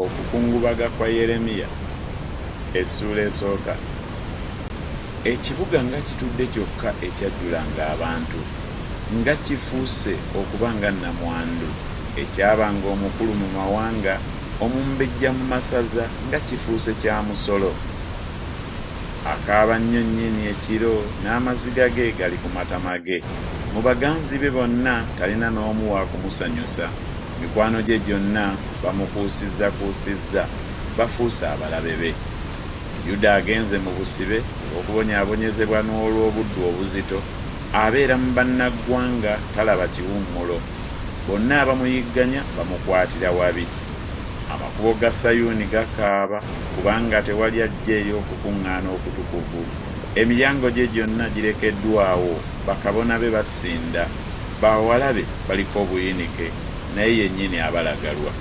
Okukungubaga kwa Yeremiya essula esooka. Ekibuga nga kitudde kyokka ekyajjulanga abantu, nga kifuuse okuba nga nnamwandu, ekyabanga omukulu mu mawanga, omumbejja mu masaza, nga kifuuse kya musolo. Akaaba nnyo nnyini ekiro, n'amaziga ge gali ku matama ge. Mu baganzi be bonna talina n'omu wa kumusanyusa. Mikwano gye gyonna bamukuusizza, bafuuse abalabe be. Yuda agenze mu busibe olw'okubonyaabonyezebwa n'olw'obuddu obuzito, abeera mu bannaggwanga, talaba kiwummulo. Bonna abamuyigganya bamukwatira wabi. Amakubo ga Sayuuni gakaaba, kubanga tewali ajja eri okukuŋŋaana okutukuvu. Emiryango gye gyonna girekeddwawo, bakabona be basinda, bawala be baliko obuyinike, naye yennyini abalagalwa.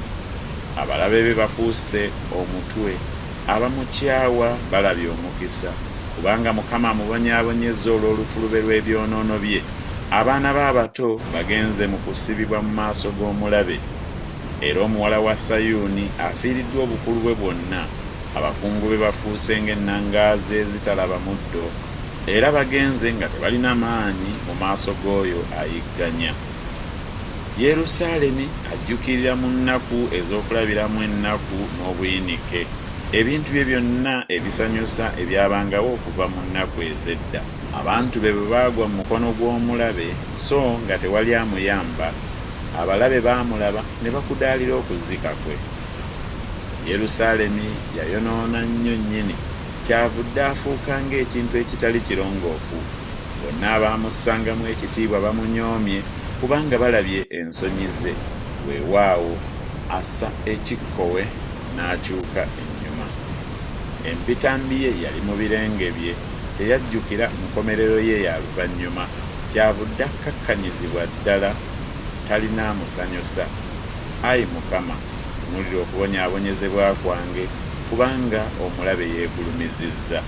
Abalabe be bafuuse omutwe, abamukyawa balabye omukisa, kubanga Mukama amubonyaabonyezza olw'olufulube lw'ebyonoono bye. Abaana be abato bagenze mu kusibibwa mu maaso g'omulabe. Era omuwala wa Sayuuni afiiriddwa obukulu bwe bwonna. Abakungu be bafuuse ng'ennangaazi ezitalaba muddo, era bagenze nga tebalina maanyi mu maaso g'oyo ayigganya. Yerusaalemi ajjukirira mu nnaku ez'okulabiramu ennaku n'obuyinike, ebintu bye byonna ebisanyusa ebyabangawo okuva mu nnaku ez'edda. Abantu be bwe baagwa mu mukono gw'omulabe, so nga tewali amuyamba, abalabe baamulaba ne bakudaalira okuzika kwe. Yerusaalemi yayonoona nnyo nnyini, kyavudde afuuka ng'ekintu ekitali kirongoofu. Bonna abaamussangamu ekitiibwa bamunyoomye, kubanga balabye ensonyi ze. Weewaawo assa ekikkowe n'akyuka ennyuma. Empitambi ye yali mu birenge bye, teyajjukira nkomerero ye ya luvannyuma. Kyavudde akkakkanyizibwa ddala, talina amusanyusa. Ayi Mukama, tunuulira okubonyaabonyezebwa kwange, kubanga omulabe yeegulumizizza.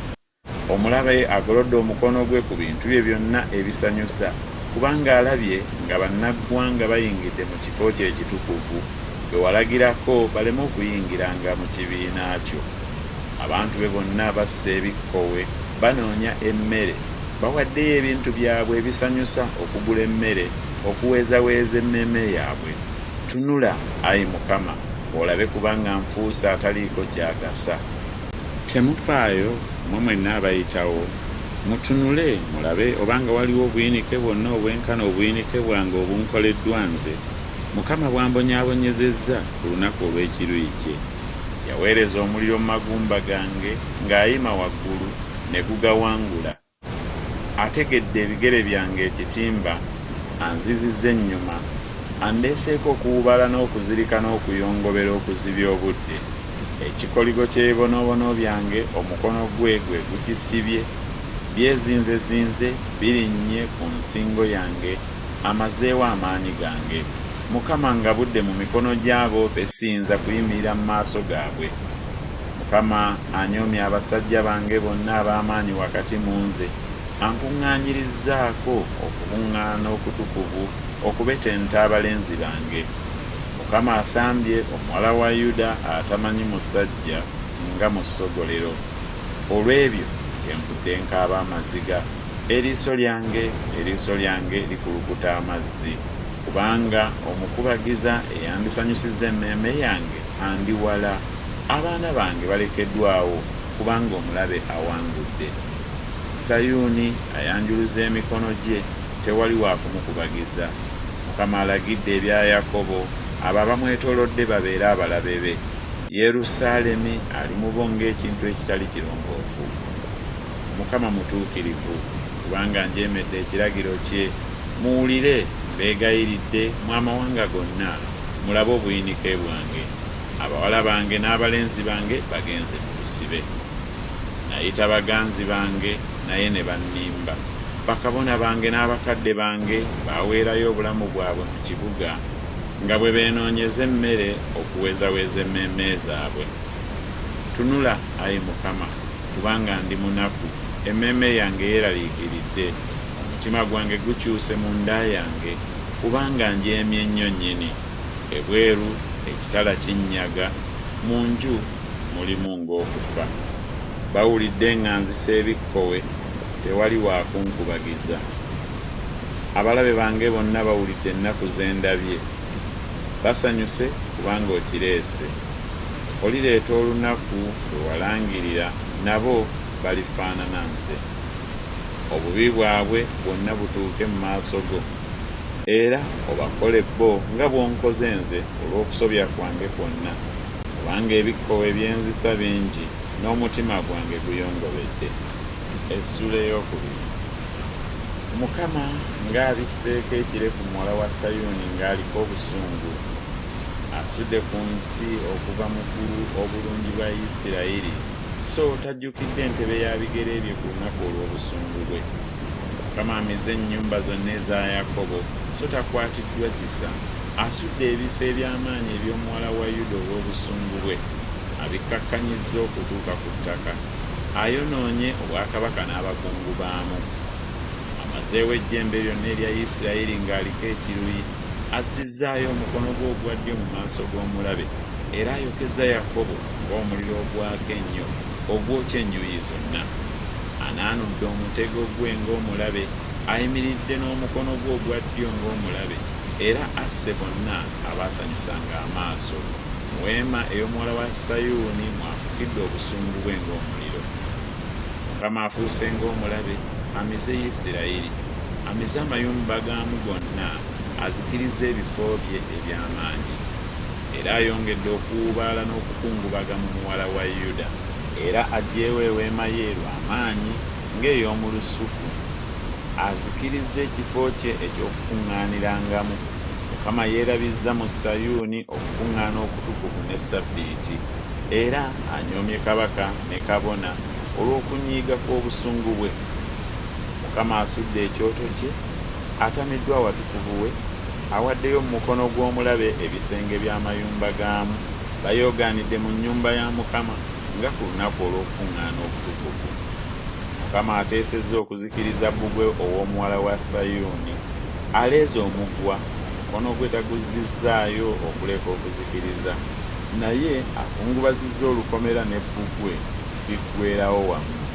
Omulabe agolodde omukono gwe ku bintu bye byonna ebisanyusa, kubanga alabye nga bannaggwanga bayingidde mu kifo kye ekitukuvu, bwe walagirako baleme okuyingiranga mu kibiina kyo. Abantu be bonna bassa ebikkowe, banoonya emmere, bawaddeyo ebintu byabwe ebisanyusa okugula emmere, okuweezaweeza emmeeme yaabwe. Tunula, Ayi Mukama, olabe kubanga nfuuse ataliiko kyagasa. Temufaayo mmwe mwenna abayitawo, mutunule mulabe obanga waliwo obuyinike bwonna obwenkana obuyinike bwange obunkoleddwa nze. Mukama bwambonyaabonyezezza ku lunaku olw'ekiruyi kye. Yaweereza omuliro mu magumba gange, ng'ayima waggulu ne gugawangula. Ategedde ebigere byange ekitimba, anzizizza ennyuma, andeeseeko okuwubala n'okuzirika n'okuyongobera okuzibya obudde. Ekikoligo ky'ebibonoobono byange omukono gwe gukisibye, byezinzezinze birinnye ku nsingo yange, amazeewo amaanyi gange. Mukama ngabudde mu mikono gy'abo be siyinza kuyimirira mu maaso gaabwe. Mukama anyoomye abasajja bange bonna ab'amaanyi wakati mu nze, ankuŋŋaanyirizzaako okukuŋŋaana okutukuvu okubetenta abalenzi bange. Mukama asambye omuwala wa Yuda atamanyi musajja nga mu ssogolero. Olw'ebyo kyenvudde nkaaba amaziga, eriiso lyange likulukuta amazzi, kubanga omukubagiza eyandisanyusizza emmeeme yange andi wala. Abaana bange balekeddwawo, kubanga omulabe awangudde. Sayuuni ayanjuluza emikono gye, tewali wa kumukubagiza. Mukama alagidde ebya Yakobo, abo abamwetoolodde babeere abalabe be. Yerusaalemi ali mu bo ng'ekintu ekitali kirongoofu. Mukama mutuukirivu, kubanga njeemedde ekiragiro kye. Muwulire, mbeegayiridde mu amawanga gonna, mulabe obuyinike bwange. Abawala bange n'abalenzi bange bagenze mu busibe. Nayita baganzi bange, naye ne bannimba. Bakabona bange n'abakadde bange baaweerayo obulamu bwabwe mu kibuga, nga bwe beenoonyeza emmere okuweezaweeza emmeeme zaabwe. Tunula, Ayi Mukama, kubanga ndi munaku, emmeeme yange yeeraliikiridde. Omutima gwange gukyuse mu nda yange, kubanga njeemye nnyo nnyini. Ebweru ekitala kinnyaga, mu nju mulimu ng'okufa. Bawulidde nga nzisa ebikkowe, tewali waakunkubagiza. Abalabe bange bonna bawulidde ennaku ze ndabye. Basanyuse kubanga okireese. Olireeta olunaku lwe walangirira, nabo balifaanana nze. Obubi bwabwe bwonna butuuke mu maaso go, era obakole bo nga bw'onkoze nze olw'okusobya kwange kwonna, kubanga ebikkowe ebyenzisa bingi n'omutima gwange guyongobedde. Essula ey'okubiri. Mukama ng'abisseeko ekire ku muwala wa Sayuuni ng'aliko obusungu, asudde ku nsi okuva mu ggulu obulungi bwa Isirayiri, so tajjukidde ntebe ya bigere bye ku lunaku olw'obusungu bwe. Mukama amize ennyumba zonna eza Yakobo, so takwatiddwa kisa. Asudde ebifo eby'amaanyi eby'omuwala wa Yuda olw'obusungu bwe, abikkakkanyizza okutuuka ku ttaka. Ayonoonye obwakabaka n'abakungu baamu. Amazeewo ejjembe lyonna erya Isirayiri ng'aliko ekiruyi. Azzizzaayo omukono gwe ogwa ddyo mu maaso g'omulabe, era ayokeza Yakobo ng'omuliro ogwaka ennyo ogwokya ennyuyi zonna. Anaanudde omutego gwe ng'omulabe, ayimiridde n'omukono gwe ogwa ddyo ng'omulabe, era asse bonna abaasanyusanga amaaso. Mu weema ey'omuwala wa Sayuuni mwafukidde obusungu bwe ng'omuliro. Mukama afuuse ng'omulabe, amize Isirayiri, amize amayumba gaamu gonna, azikiriza ebifo bye eby'amaanyi. Era ayongedde okuwubaala n'okukungubaga mu muwala wa Yuda, era aggyeewo eweema ye lw'amaanyi ng'ey'omu lusuku. Azikiriza ekifo kye eky'okukuŋŋaanirangamu. Mukama yeerabizza mu Sayuuni okukuŋŋaana okutukuvu ne Ssabbiiti, era anyoomye kabaka ne kabona olw'okunyiiga kw'obusungu bwe. Mukama asudde ekyoto kye, atamiddwa awatukuvu we, awaddeyo mu mukono gw'omulabe ebisenge by'amayumba gaamu. Bayoogaanidde mu nnyumba ya Mukama nga ku lunaku olw'okukuŋŋaana okutukuvu. Mukama ateesezza okuzikiriza bbugwe ow'omuwala wa Sayuuni. Aleeze omuggwa, omukono gwe taguzzizaayo okuleka okuzikiriza, naye akungubazizza olukomera ne bbugwe biggweerawo wamu.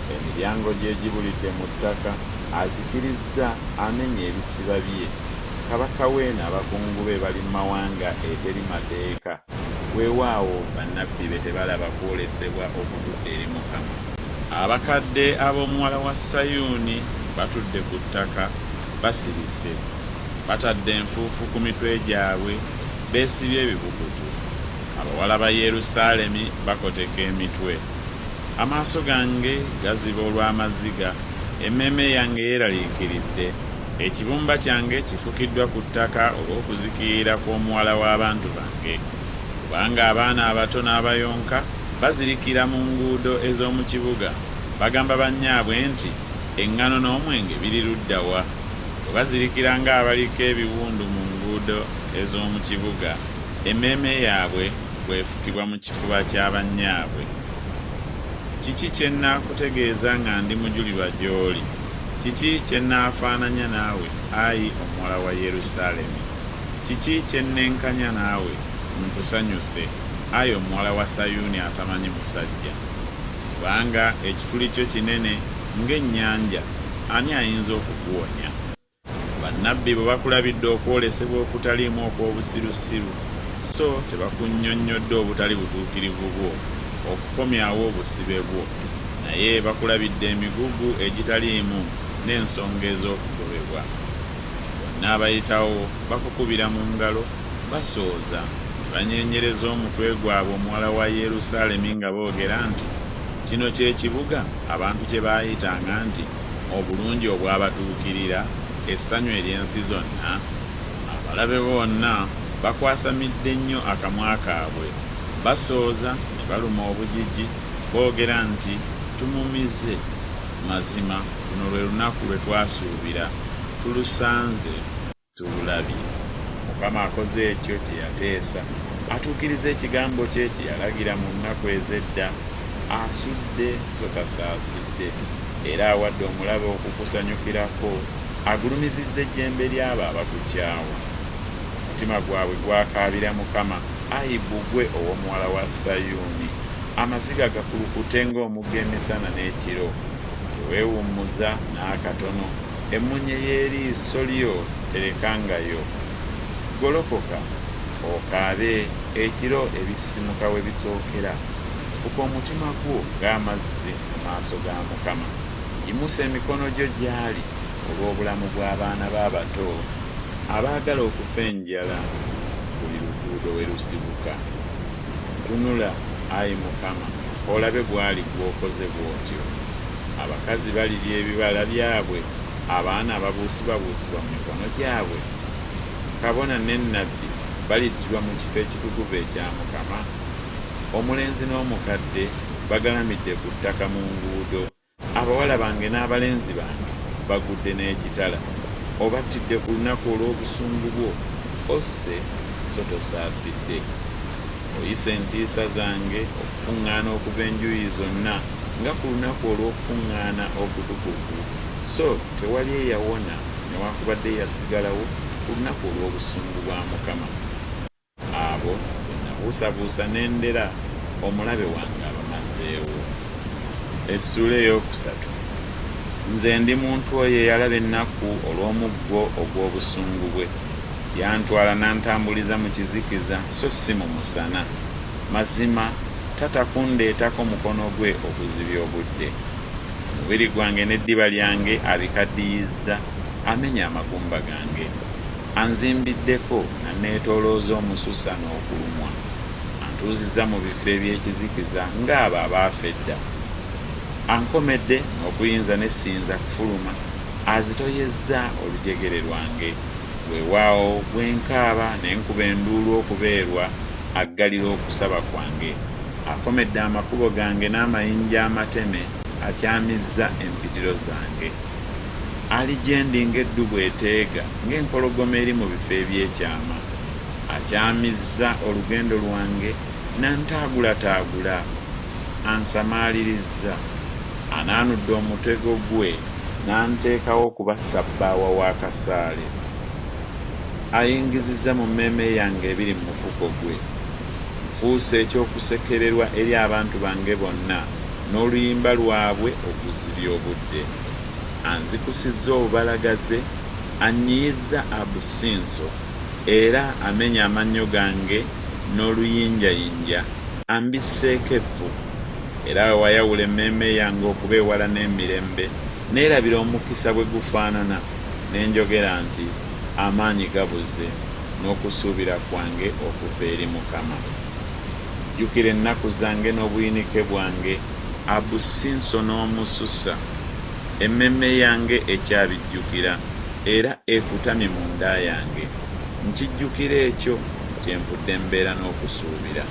Emiryango gye gibulidde mu ttaka, azikirizza amenye ebisiba bye. Kabaka we n'abakungu be bali mu mawanga eteri mateeka. Weewaawo bannabbi be tebalaba kwolesebwa okuvudde eri Mukama. Abakadde ab'omuwala wa Sayuuni batudde ku ttaka basirise, batadde enfuufu ku mitwe gyabwe, beesibye ebibukutu. Abawala ba Yerusaalemi bakoteka emitwe. Amaaso gange gaziba olw'amaziga, emmeeme yange yeeraliikiridde. Ekibumba kyange kifukiddwa ku ttaka olw'okuzikirira kw'omuwala w'abantu bange. Kubanga abaana abato n'abayonka bazirikira mu nguudo ez'omu kibuga, bagamba bannyaabwe nti, eŋŋano n'omwenge biri ludda wa? Bwe bazirikira ng'abaliko ebiwundu mu nguudo ez'omu kibuga, emmeeme yaabwe bw'efukibwa mu kifuba kya bannyaabwe. Kiki kye nnaakutegeeza nga ndi mujulirwa gy'oli? Kiki kye nnaafaananya naawe, ayi omuwala wa Yerusaalemi? Kiki kye nnenkanya naawe nkusanyuse, ayi omuwala wa Sayuuni atamanyi musajja? Kubanga ekituli kyo kinene ng'ennyanja, ani ayinza okukuwonya? Bannabbi bwe bakulabidde okwolesebwa okutaliimu okw'obusirusiru, so tebakunnyonnyodde obutali butuukirivu bwo okukomyawo obusibe bwo, naye bakulabidde emigugu egitaliimu n'ensonga ez'okugobebwa. Bonna abayitawo bakukubira mu ngalo, basooza ne banyeenyereza omutwe gwabwe omuwala wa Yerusaalemi nga boogera nti, kino kye kibuga abantu kye baayitanga nti obulungi obwabatuukirira, essanyu ery'ensi zonna. Abalabe bonna bakwasamidde nnyo akamwa kaabwe, basooza ne baluma obujiji, boogera nti tumumize. Mazima luno lwe lunaku lwe twasuubira, tulusanze, tululabye. Mukama akoze ekyo kye yateesa, atuukiriza ekigambo kye kye yalagira mu nnaku ez'edda. Asudde so tasaasidde, era awadde omulabe okukusanyukirako, agulumizizza ejjembe ly'abo abakukyawa. omutima gwabwe gwakaabira Mukama, ayi bbugwe ow'omuwala wa Sayuuni. Amaziga gakulukute ng'omugga emisana n'ekiro. Teweewummuza n'akatono, emmunye y'eriiso lyo terekangayo. Golokoka okaabe, ekiro ebisimuka we bisookera. Fuka omutima gwo ng'amazzi mu maaso ga Mukama. Yimusa emikono gyo gy'ali olw'obulamu bw'abaana b'abato abaagala okufa enjala buli luguudo we lusibuka. Tunula, ayi Mukama, olabe bw'ali gw'okoze bw'otyo. Abakazi balirya ebibala byabwe, abaana ababuusibwabuusibwa mu mikono gyabwe. Kabona n'ennabbi balittirwa mu kifo ekitukuvu ekya Mukama. Omulenzi n'omukadde bagalamidde ku ttaka mu nguudo. Abawala bange n'abalenzi bange bagudde n'ekitala. Obattidde ku lunaku olw'obusungu bwo, osse so tosaasidde. Oyise entiisa zange okukuŋŋaana okuva enjuuyi zonna nga ku lunaku olw'okukuŋŋaana okutukuvu, so tewali eyawona newaakubadde yasigalawo ku lunaku olw'obusungu bwa Mukama. Abo be nabuusabuusa n'endera, omulabe wange abamazeewo. Essula ey'okusatu. Nze ndi muntu oyo eyalaba ennaku olw'omuggo ogw'obusungu bwe. Yantwala n'antambuliza mu kizikiza so si mu musana. Mazima tatakundeetako mukono gwe okuzibya obudde. Omubiri gwange n'eddiba lyange abikaddiyizza, amenya amagumba gange. Anzimbiddeko nanneetoolooza omususa n'okulumwa. Antuuzizza mu bifo eby'ekizikiza ng'abo abaafa edda. Ankomedde n'okuyinza n'essinza kufuluma. Azitoyezza olujegere lwange. Weewaawo bwe nkaaba ne nkuba enduulu okubeerwa, aggalira okusaba kwange. Akomedde amakubo gange n'amayinja amateme, akyamizza empitiro zange. Ali gye ndi ng'eddubu eteega, ng'empologoma eri mu bifo eby'ekyama. Akyamizza olugendo lwange n'antaagulataagula. Ansamalirizza. Anaanudde omutego gwe n'anteekawo okuba ssabbaawa w'akasaale. Ayingizizza mu mmeeme yange ebiri mu mufuko gwe. Nfuuse ekyokusekererwa eri abantu bange bonna n'oluyimba lwabwe okuzibya obudde. Anzikusizza obubalagaze, annyiyizza abusinso, era amenya amannyo gange n'oluyinjayinja, ambisseeko evvu. Era wayawula emmeeme yange okuba ewala n'emirembe, neerabira omukisa bwe gufaanana, ne njogera nti amaanyi gabuze n'okusuubira kwange okuva eri Mukama. Jjukira ennaku zange n'obuyinike bwange, abusinso n'omususa. Emmeeme yange ekyabijjukira era ekutamye mu nda yange. Nkijjukira ekyo kyenvudde mbeera n'okusuubira.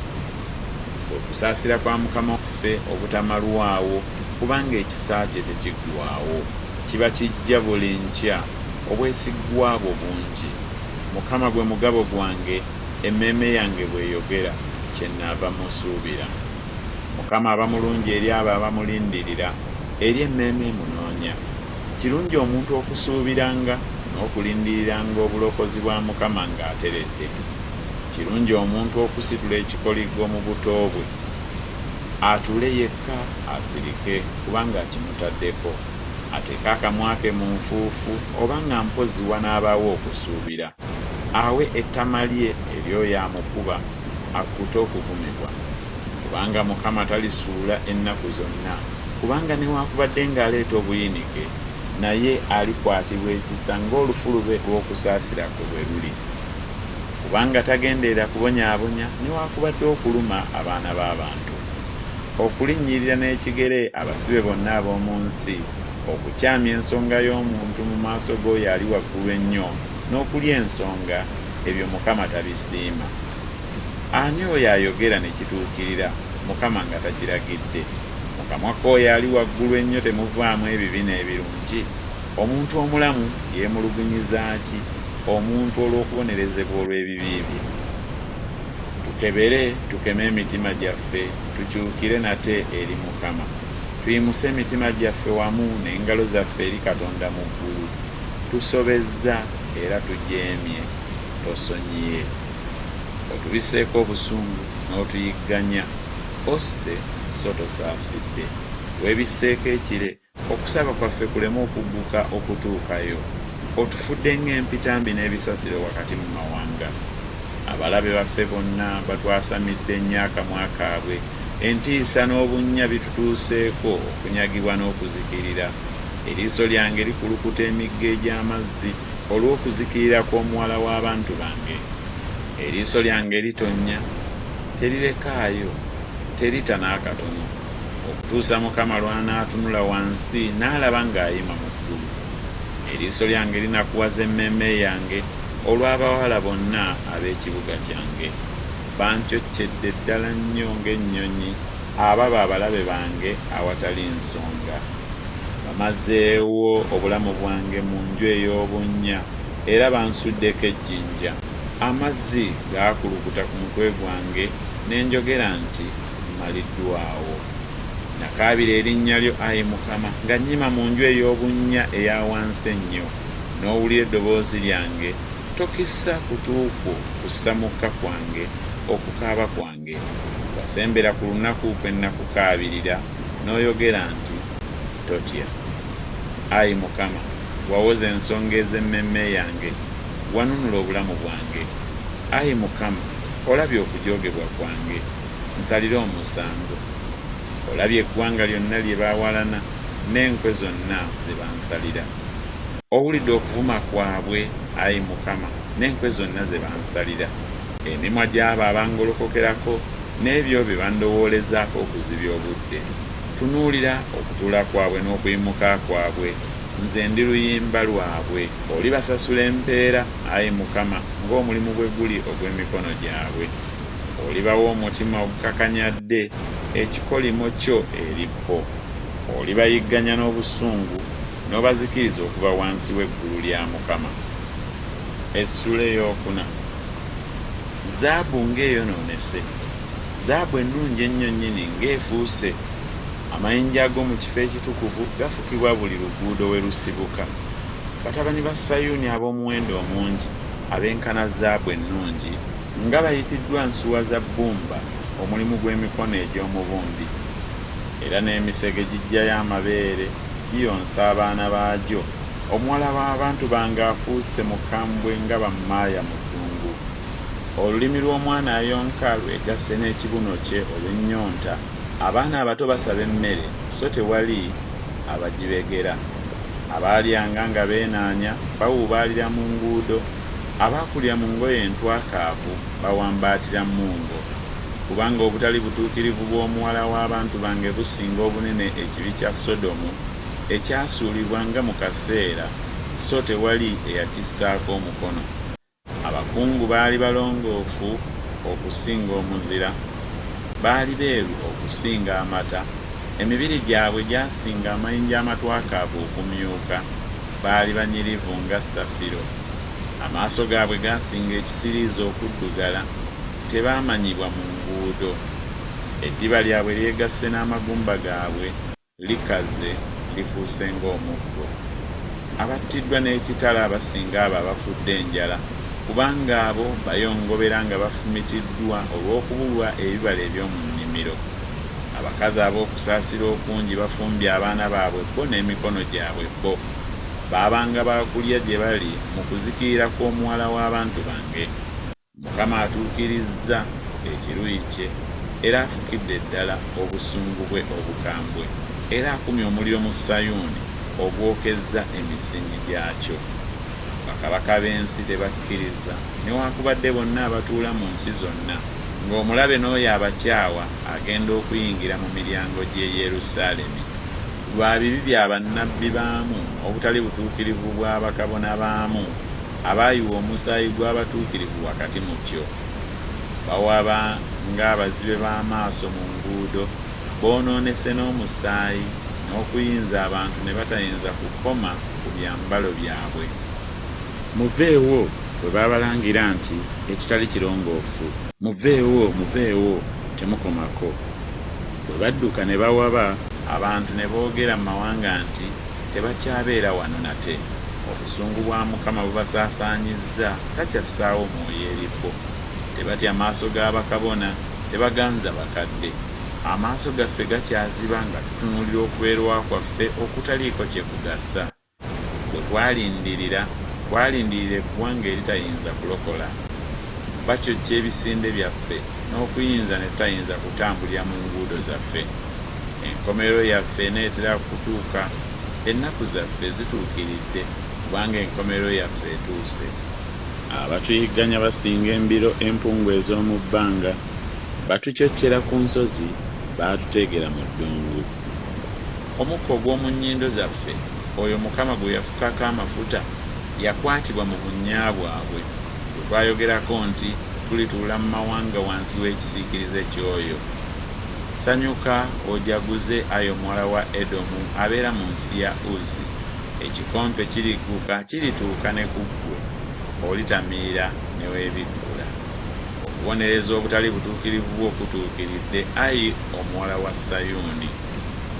Okusaasira kwa Mukama ffe obutamalwawo, kubanga ekisa kye tekiggwaawo. Kiba kijja buli nkya, obwesigwa bwo bungi. Mukama gwe mugabo gwange, emmeeme yange bw'eyogera, kyennaava musuubira. Mukama aba mulungi eri abo abamulindirira, eri emmeeme emunoonya. Kirungi omuntu okusuubiranga n'okulindiriranga obulokozi bwa Mukama ng'ateredde. Kirungi omuntu okusitula ekikoliggo mu buto bwe, atuule yekka asirike kubanga kimutaddeko. Ateeke akamwa ke mu nfuufu oba nga mpozi wanaabaawo okusuubira. Awe ettama lye eryoyo amukuba, akkute okuvumibwa. Kubanga Mukama talisuula ennaku zonna, kubanga newaakubadde ng'aleeta obuyinike, naye alikwatibwa ekisa ng'olufulube lw'okusaasira kwe bwe luli. Kubanga tagendeera kubonyaabonya newaakubadde okuluma abaana b'abantu. Okulinnyirira n'ekigere abasibe bonna ab'omu nsi, okukyamya ensonga y'omuntu mu maaso g'oyo ali waggulu ennyo, n'okulya ensonga, ebyo Mukama tabisiima. Ani oyo ayogera ne kituukirira, Mukama nga takiragidde? Mu kamwa k'oyo ali waggulu ennyo temuvaamu ebibi n'ebirungi? Omuntu omulamu yeemulugunyiza ki omuntu olw'okubonerezebwa olw'ebibi bye? Tukebere, tukeme emitima gyaffe, tukyukire nate eri Mukama. Tuyimuse emitima gyaffe wamu n'engalo zaffe eri Katonda mu ggulu. Tusobezza era tujeemye. tosonyiye. Otubiseeko obusungu n'otuyigganya, osse so tosaasidde. Weebisseeko ekire, okusaba kwaffe kuleme okugguka okutuukayo. Otufudde ng'empitambi n'ebisasiro wakati mu mawanga. Abalabe baffe bonna batwasamidde nnyo akamwa kaabwe. Entiisa n'obunnya bitutuuseeko okunyagibwa n'okuzikirira. Eriiso lyange likulukuta emigga egy'amazzi olw'okuzikirira kw'omuwala w'abantu bange. Eriiso lyange litonnya, terirekaayo, terita n'akatono, okutuusa Mukama lw'anaatunula wansi n'alaba ng'ayima mu ggulu. Eriiso lyange linakuwaza emmeeme yange olw'abawala bonna ab'ekibuga kyange. Bancoccedde ddala nnyo ng'ennyonyi ababa abalabe bange awatali nsonga. Bamazeewo obulamu bwange mu nju ey'obunnya era bansuddeko ejjinja. Amazzi gaakulukuta ku mutwe gwange ne njogera nti mmaliddwawo. Nakaabira erinnya lyo, Ayi Mukama, nga nnyima mu nju ey'obunnya eya wansi ennyo. N'owulira eddoboozi lyange, tokissa kutuukwo kusamukka kwange, okukaaba kwange. Wasembera ku lunaku kwe nakukaabirira n'oyogera nti totya. Ayi Mukama, wawoza ensonga ez'emmeeme yange, wanunula obulamu bwange. Ayi Mukama, olabye okujoogebwa kwange, nsalira omusango. Olabye eggwanga lyonna lye baawalana n'enkwe zonna ze bansalira. Owulidde okuvuma kwabwe, Ayi Mukama, n'enkwe zonna ze bansalira. Emimwa gy'abo abangolokokerako n'ebyo bye bandowoolezaako okuzibya obudde. Tunuulira okutuula kwabwe n'okuyimuka kwabwe, nze ndi luyimba lwabwe. Olibasasula empeera, Ayi Mukama, ng'omulimu bwe guli ogw'emikono gyabwe. Olibawa omutima ogukakanyadde, ekikolimo kyo eribbo. Olibayigganya n'obusungu n'obazikiriza okuva wansi w'eggulu lya Mukama. Essula eyookuna. Zaabu ng'eyonoonese, zaabu ennungi ennyo nnyini ng'efuuse. Amayinja ag'omu kifo ekitukuvu gafukibwa buli luguudo we lusibuka. Batabani ba Sayuuni ab'omuwendo omungi, ab'enkana zaabu ennungi, nga bayitiddwa nsuwa za bbumba, omulimu gw'emikono egy'omubumbi. Era n'emisege gijjayo amabeere, giyonsa abaana baagyo. Omuwala w'abantu bange afuuse mukambwe nga bammaaya mu ddungu. Olulimi lw'omwana ayonka lwegasse n'ekibuno kye olw'ennyonta. Abaana abato basaba emmere, so tewali abagibegera. Abaalyanga nga beenaanya bawuubaalira mu nguudo. Abaakulira mu ngoye entwakaavu bawambaatira mmungo. Kubanga obutali butuukirivu bw'omuwala w'abantu bange businga obunene ekibi kya Sodomu ekyasuulibwanga mu kaseera, so tewali eyakissaako omukono. Abakungu baali balongoofu okusinga omuzira, baali beeru okusinga amata, emibiri gyabwe gyasinga amayinja amatwakaavu okumyuka, baali banyirivu nga safiro. Amaaso gaabwe gaasinga ekisiriiza okuddugala, tebaamanyibwa mu nguudo. Eddiba lyabwe lyegasse n'amagumba gaabwe, likaze lifuuse ng'omuggo. Abattiddwa n'ekitala abasinga abo abafudde enjala, kubanga abo bayongobera nga bafumitiddwa olw'okubulwa ebibala eby'omu nnimiro. Abakazi ab'okusaasira okungi bafumbye abaana baabwe bo n'emikono gyabwe bo. Baabanga baakulya gye bali mu kuzikirira kw'omuwala w'abantu bange. Mukama atuukirizza ekiruyi kye, era afukidde ddala obusungu bwe obukambwe, era akumye omuliro mu Sayuuni ogwokezza emisingi gyakyo. Bakabaka b'ensi tebakkiriza, newaakubadde bonna abatuula mu nsi zonna, ng'omulabe n'oyo abakyawa agenda okuyingira mu miryango gy'e Yerusaalemi. Lwa bibi bya bannabbi baamu, obutali butuukirivu bwa bakabona baamu, abaayiwa omusaayi gw'abatuukirivu wakati mu kyo. Bawaba ng'abazibe b'amaaso mu nguudo, boonoonese n'omusaayi n'okuyinza abantu ne batayinza kukoma ku byambalo byabwe. Muveewo bwe baabalangira nti ekitali kirongoofu, muveewo, muveewo, temukomako. Bwe badduka ne bawaba, abantu ne boogera mu mawanga nti tebakyabeera wano nate. obusungu bwa Mukama bubasaasaanyizza, takyassaawo mwoyo eri bo. Tebatya maaso g'abakabona, tebaganza bakadde. Amaaso gaffe gakyaziba nga tutunuulira okubeerwa kwaffe okutaliiko kye kugasa. Bwe twalindirira eggwanga eritayinza kulokola. Bakyokya ebisinde byaffe n'okuyinza ne tutayinza kutambulira mu nguudo zaffe. Enkomerero yaffe eneetera kutuuka, ennaku zaffe zituukiridde kubanga enkomerero yaffe etuuse. Abatuyigganya basinga embiro empungu ez'omu bbanga, batucyokyera ku nsozi, baatuteegera mu ddungu. Omukka ogw'omu nnyindo zaffe, oyo Mukama gwe yafukako amafuta, yakwatibwa mu bunnya bwabwe. Bwe twayogerako nti tulituula mu mawanga wansi w'ekisiikirize ky'oyo. Sanyuka ojaguze, ayo muwala wa Edomu abeera mu nsi ya Uzi. Ekikompe kirigguka, kirituuka ne ku ggwe, olitamiira ne weebikkula. Okubonereza obutali butuukirivu bwo kutuukiridde, ayi omuwala wa Sayuuni.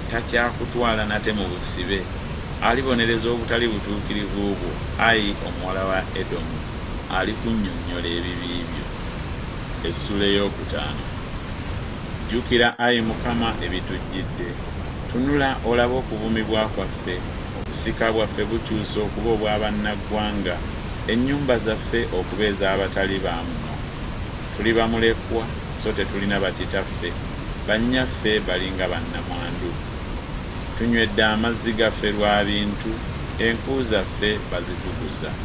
Takyakutwala nate mu busibe. Alibonereza obutali butuukirivu bwo, ayi omuwala wa Edomu. Alikunnyonnyola ebibi byo. Essula ey'okutaano. Jjukira, ayi Mukama, ebitujjidde. Tunula olabe okuvumibwa kwaffe. Obusika bwaffe bukyusa okuba obw'abannaggwanga, ennyumba zaffe okuba ez'abatali baamuno. Tuli bamulekwa so tetulina batitaffe, bannyaffe balinga bannamwandu. Tunywedde amazzi gaffe lwa bintu, enku zaffe bazituguza.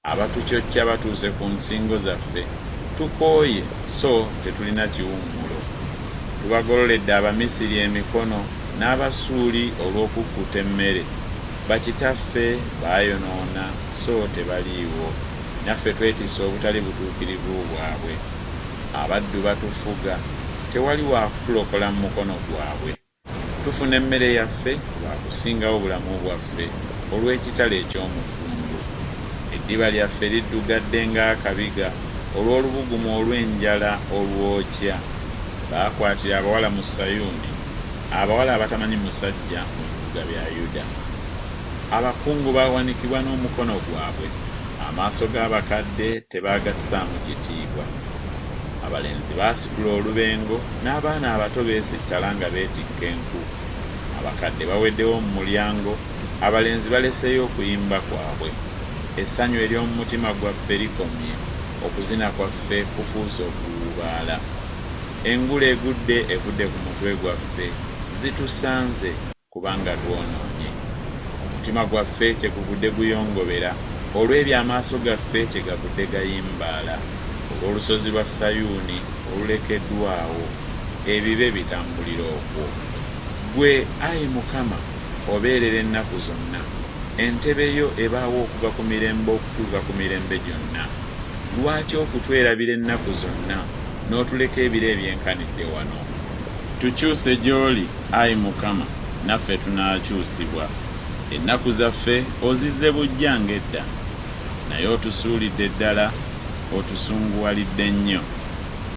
Abatucyokkya batuuse ku nsingo zaffe, tukooye so tetulina kiwummulo. Tubagololedde Abamisiri emikono n'Abasuuli olw'okukkuta emmere. Bakitaffe baayonoona so tebaliiwo, naffe twetisse obutali butuukirivu bwabwe. Abaddu batufuga, tewali wa kutulokola mu mukono gwabwe. Tufuna emmere yaffe lwa kusingawo bulamu bwaffe olw'ekitala eky'omu ddungu. Eddiba lyaffe liddugadde ng'akabiga olw'olubugumu olw'enjala olwokya. Baakwatira abawala mu Sayuuni, abawala abatamanyi musajja mu bibuga bya Yuda. Abakungu baawanikibwa n'omukono gwabwe, amaaso g'abakadde tebaagassaamu kitiibwa. Abalenzi baasitula olubengo, n'abaana abato beesittala nga beetikka enku. Abakadde baweddewo mu mulyango, abalenzi baleseyo okuyimba kwabwe. Essanyu ery'omu mutima gwaffe likomye, okuzina kwaffe kufuuse okuwuubaala. Engule egudde evudde ku mutwe gwaffe, zitusanze kubanga twonoonye. Omutima gwaffe kyeguvudde guyongobera, olw'ebyo amaaso gaffe kyegavudde gayimbaala, olw'olusozi lwa Sayuuni olulekeddwawo, ebibe bitambulira okwo. Ggwe, ayi Mukama, obeerera ennaku zonna, entebe yo ebaawo okuva ku mirembe okutuuka ku mirembe gyonna. Lwaki okutwerabira ennaku zonna n'otuleka ebiro ebyenkanidde wano? Tukyuse gy'oli, ayi Mukama, naffe tunaakyusibwa. Ennaku zaffe ozizze bujja ng'edda, naye otusuulidde ddala, otusunguwalidde nnyo.